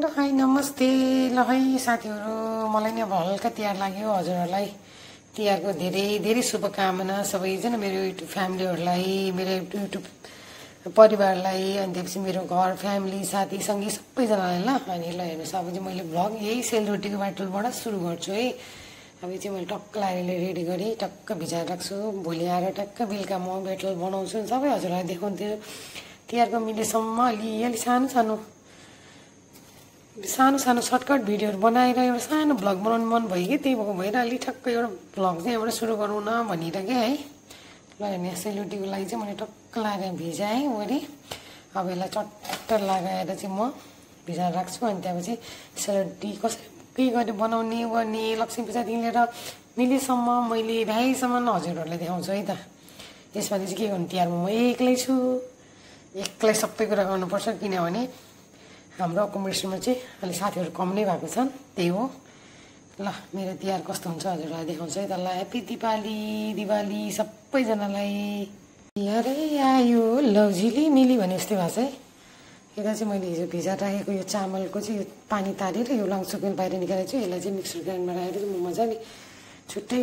ल है नमस्ते। ल है साथीहरु, मलाई नि अब हल्का तिहार लाग्यो। हजुरहरुलाई तिहारको धेरै धेरै शुभकामना। सबैजना मेरो युट्युब फ्यामिलीहरुलाई, मेरो युट्युब परिवारलाई, अनि त्यसपछि मेरो घर फ्यामिली साथी संगी सबैजनालाई। ल अनि ल हेर्नुस्, अब चाहिँ मैले भ्लग यही सेलरोटीको बाटुलबाट सुरु गर्छु है। अब चाहिँ मैले टक्क लाएर रेडी गरी टक्क भिजाएर राख्छु। भोलि आएर टक्क बेलुका म बेटल बनाउँछु। सबै हजुरलाई देखाउँछु। तिहारको मिलेसम्म अलि सानो सानो सर्टकट भिडियोहरु बनाएर एउटा सानो भ्लग बनाउनु मन भयो कि, त्यही भएर अलि ठक्क एउटा भ्लग चाहिँ यहाँबाट सुरु गरौँ न भनिर के है। ल हेर्ने सेलरोटीको लागि चाहिँ मैले टक्क लगाएर भिजाएँ वरि। अब यसलाई चट्ट लगाएर चाहिँ म भिजाएर राख्छु। अनि त्यसपछि सेलरोटी कसरी के गरी बनाउने गर्ने लक्ष्मी पूजादेखि लिएर मिलेसम्म मैले भ्याएसम्म हजुरहरूलाई देखाउँछु है त। यसपालि चाहिँ के गर्नु, तिहारमा म एक्लै छु, एक्लै सबै कुरा गर्नुपर्छ। किनभने हाम्रो अकोमोडेसनमा चाहिँ अलि साथीहरु कम नै भएको छन्, त्यही हो। ल मेरो तिहार कस्तो हुन्छ हजुरलाई देखाउँछु है त। ल ह्यापी दिवाली सबैजनालाई। तिहारै आयो लौजिली मिली भने जस्तै भएको छ है। यता चाहिँ मैले हिजो भिजाएर राखेको यो चामलको चाहिँ यो पानी तारेर यो लङसुकल बाहिर निकालेको छु। यसलाई चाहिँ मिक्सर ग्राइन्डरमा राखेर म मजाले छुट्टै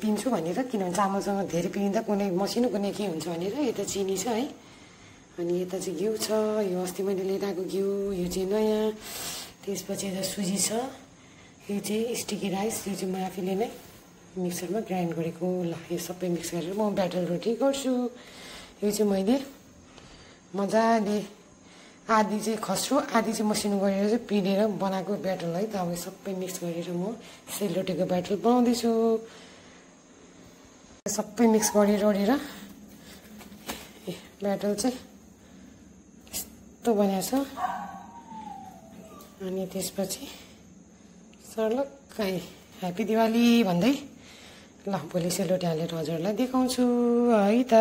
पिन्छु भनेर, किनभने चामलसँग धेरै पिनिँदा कुनै मसिनो कुनै के हुन्छ भनेर। यता चिनी छ है, अनि यता चाहिँ घिउ छ। यो अस्ति मैले लिएर आएको घिउ, यो चाहिँ नयाँ। त्यसपछि यता सुजी छ, यो चाहिँ स्टिकी राइस, यो चाहिँ म आफैले नै मिक्सरमा ग्राइन्ड गरेको। ल यो सबै मिक्स गरेर म ब्याटर रोटी गर्छु। यो चाहिँ मैले मजाले आधी चाहिँ खस्रो आधी चाहिँ मसिनो गरेर चाहिँ पिनेर बनाएको ब्याटर है त। अब यो सबै मिक्स गरेर म सेलरोटीको ब्याटर बनाउँदैछु। सबै मिक्स गरेर ब्याटर चाहिँ यस्तो बनाएको छ। अनि त्यसपछि सर्लक्कै ह्यापी दिवाली भन्दै ल भोलि सेलरोटी हालेर हजुरहरूलाई देखाउँछु है त।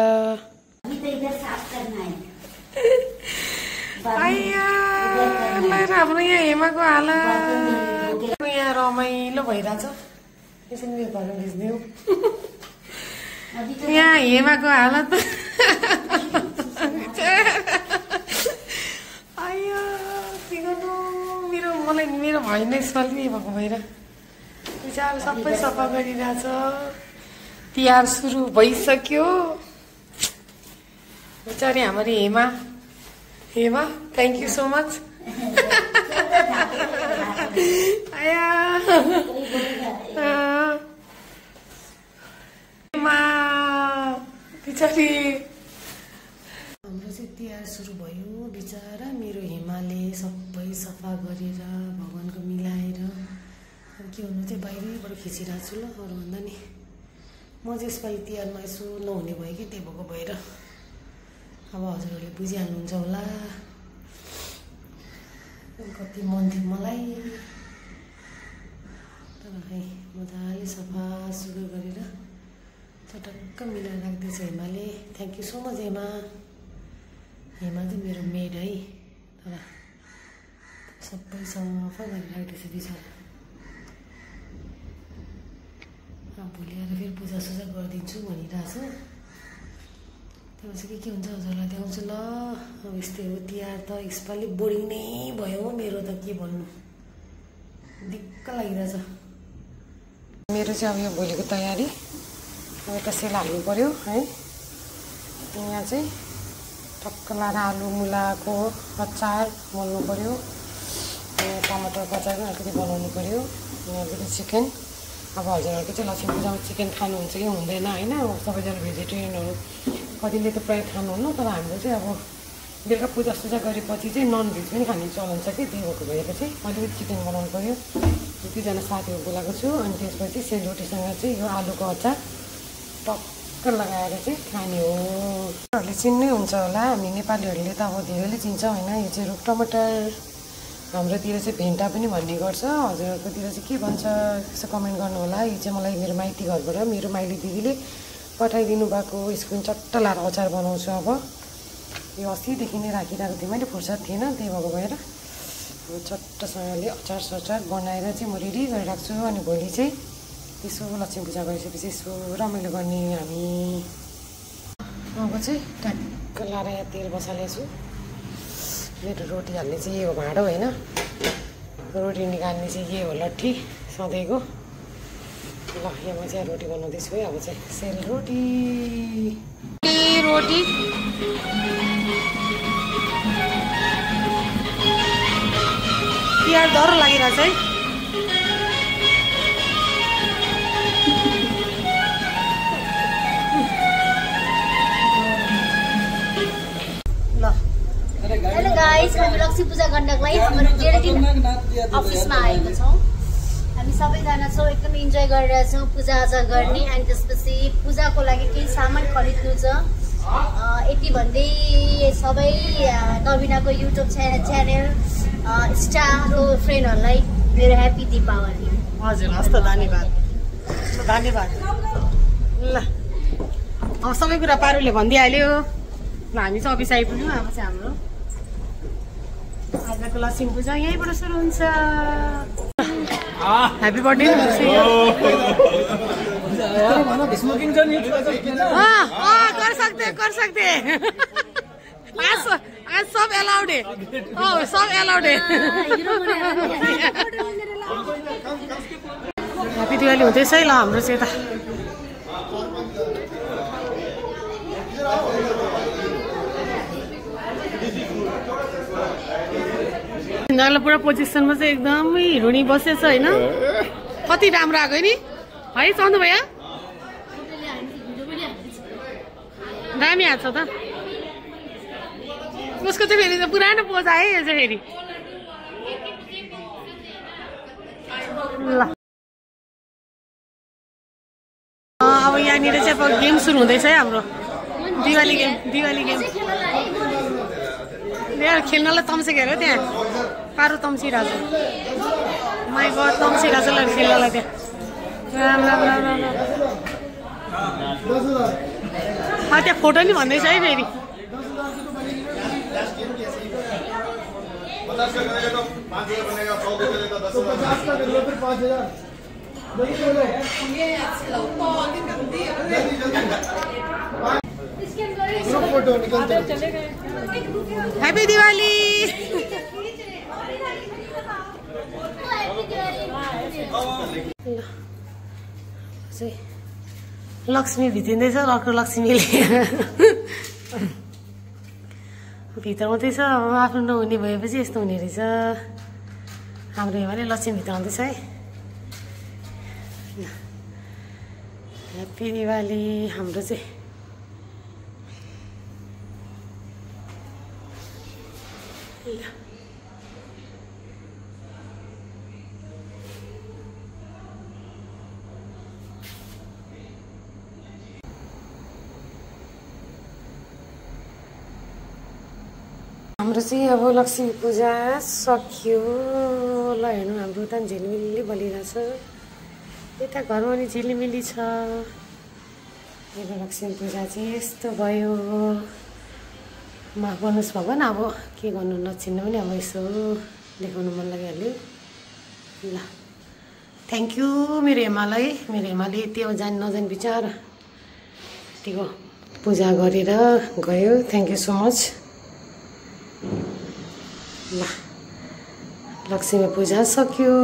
हाम्रो यहाँ हेमाको हालत यहाँ रमाइलो भइरहेछ। यसरी मेरो घरमा भिज्ने हो। यहाँ हेमाको हालत मेरो भएन यसपालि भएको भएर विचार सबै सफा गरिरहेछ। तिहार सुरु भइसक्यो। बिचारी हाम्रो Hema thank you so much. बिचारी हाम्रो चाहिँ तिहार सुरु भयो। बिचारा मेरो हेमाले सबै सफा गरेर भगवानको मिलाएर के हुनु चाहिँ बाहिरैबाट खिचिरहेको छु। ल अरूभन्दा नि म चाहिँ यसपालि तिहारमा यसो नहुने भयो कि, त्यही भएको भएर अब हजुरहरूले बुझिहाल्नुहुन्छ होला कति मन थियो मलाई। तर है मजाले सफा सुरु गरेर चटक्क मिलाएर राख्दैछ हेमाले। Thank you so much Hema. Hema चाहिँ मेरो मेड है, तर सबै सफा गरेर राख्दैछ बिचरा। भोलि आएर फेरि पूजासुजा गरिदिन्छु भनिरहेछ। त्यसपछि के हुन्छ हजुरलाई देखाउँछु। ल अब यस्तै हो तिहार त। यसपालि बोरिङ नै भयो मेरो त, के भन्नु, दिक्क लागिरहेछ। मेरो चाहिँ अब यो भोलिको तयारी। अब यता सेल हाल्नु पर्यो है। यहाँ चाहिँ टक्क लाएर आलु मुलाको अचार मोल्नु पर्यो। टमाटरको अचार पनि अलिकति बनाउनु पर्यो। यहाँ अलिकति चिकन। अब हजुरहरूको चाहिँ लक्ष्मी पूजामा चिकन खानुहुन्छ कि हुँदैन होइन। सबैजना भेजिटेरियनहरू कतिले त प्रायः खानुहुन्न, तर हाम्रो चाहिँ अब बेलुका पूजासुजा गरेपछि चाहिँ नन भेज पनि खाने चलन छ कि, त्यही भएको भएर चाहिँ अलिकति चिकन बनाउनु पर्यो। दुईजना साथीहरू बोलाएको छु। अनि त्यसपछि सेलरोटीसँग चाहिँ यो आलुको अचार टक्क लगाएर चाहिँ खाने हो।हरूले चिन्नै हुन्छ होला, हामी नेपालीहरूले त अब धेरैले चिन्छ होइन। यो चाहिँ रुख टमाटर, हाम्रोतिर चाहिँ भेन्टा पनि भन्ने गर्छ। हजुरहरूकोतिर चाहिँ के भन्छ यसो कमेन्ट गर्नु होला। यो चाहिँ मलाई मेरो माइती घरबाट मेरो माइली दिदीले पठाइदिनु भएको। यसको पनि चट्ट लाएर अचार बनाउँछु। अब यो अस्तिदेखि नै राखिरहेको थिएँ मैले, फुर्सद थिएन, त्यही भएको भएर अब चट्टसँगले अचार सचार बनाएर चाहिँ म रेडी गरेर राख्छु। अनि भोलि चाहिँ यसो लक्ष्मी पूजा गरिसकेपछि यसो रमाइलो गर्ने हामी। अब चाहिँ ट्याक्क लाएर यहाँ तेल बसालेको छु। मेरो रोटी हाल्ने चाहिँ यो भाँडो होइन, रोटी निकाल्ने चाहिँ यो हो लट्ठी सधैँको। ल यहाँ म चाहिँ रोटी बनाउँदैछु है। अब चाहिँ सेलरोटी रोटी तिहार डर लागिरहेछ है। हेलो गाइस, हामी लक्ष्मी पूजा गर्नको लागि हाम्रो डेली अफिसमा आएको छौँ। हामी सबैजना छौँ, एकदम इन्जोय गरिरहेछौँ पूजाआजा गर्ने। अनि त्यसपछि पूजाको लागि केही सामान खरिद्नु छ। यति भन्दै सबै नवीनाको युट्युब च्यानल स्टार फ्रेन्डहरूलाई मेरो ह्याप्पी दीपावली। हजुर हस् त, धन्यवाद धन्यवाद। ल अब सबै कुरा पारुले भनिदिइहाल्यो। ल हामी चाहिँ अफिस आइपुग्यौँ। अब चाहिँ हाम्रो आजको लक्ष्मी पूजा यहीँबाट सुरु हुन्छ। Happy birthday. कर सकते आज सब अलाउड है। सब अलाउड है। ह्याप्पी दिवाली हुँदैछ है। ल हाम्रो चाहिँ यता पुरा पोजिसनमा चाहिँ एकदमै हिरोनी बसेछ होइन। कति राम्रो आएको नि है चन्द भैया, दामी आएको छ त। उसको चाहिँ फेरि पुरानो पोज आयो यो चाहिँ फेरि। ल अब यहाँनिर चाहिँ अब गेम सुरु हुँदैछ है हाम्रो दिवाली गेम। दिवाली गेम खेल्नलाई तम्सेको हेर त्यहाँ पारो तम्सिरहेको छ। माइ गड तम्सिरहेको छ ल खेल्नलाई त्यहाँ। राम राम राम राम राम। त्यहाँ फोटो नि भन्दैछ है फेरि। ह्याप्पी दिवाली। लक्ष्मी भित्रिँदैछ। लक्ष्मीले भित्र मात्रै छ। अब आफ्नो नहुने भएपछि यस्तो हुने रहेछ। हाम्रो भने लक्ष्मी भित्र आउँदैछ है। ह्याप्पी दिवाली हाम्रो चाहिँ। हाम्रो चाहिँ अब लक्ष्मी पूजा सकियो। ल हेर्नु हाम्रो त झिलिमिली बलिरहेछ। यता घरमा नि झिलिमिली छ। मेरो लक्ष्मी पूजा चाहिँ यस्तो भयो। माफ गर्नुहोस् भगवान्। अब के गर्नु नचिन्नु पनि अब यसो देखाउनु मन लागिहाल्यो। ल थ्याङ्क यू मेरो हेमालाई। मेरो हेमाले यति अब नजान विचार यतिको पूजा गरेर गयो। Thank you so much. ल लक्ष्मी पूजा सक्यो।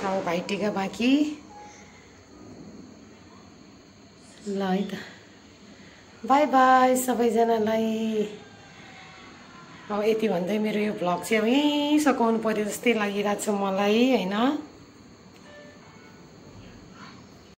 अब भाइटिका बाँकी। ल है त बाई बाई सबैजनालाई। अब यति भन्दै मेरो यो भ्लग चाहिँ अब यहीँ सघाउनु पर्यो जस्तै लागिरहेको छ मलाई होइन।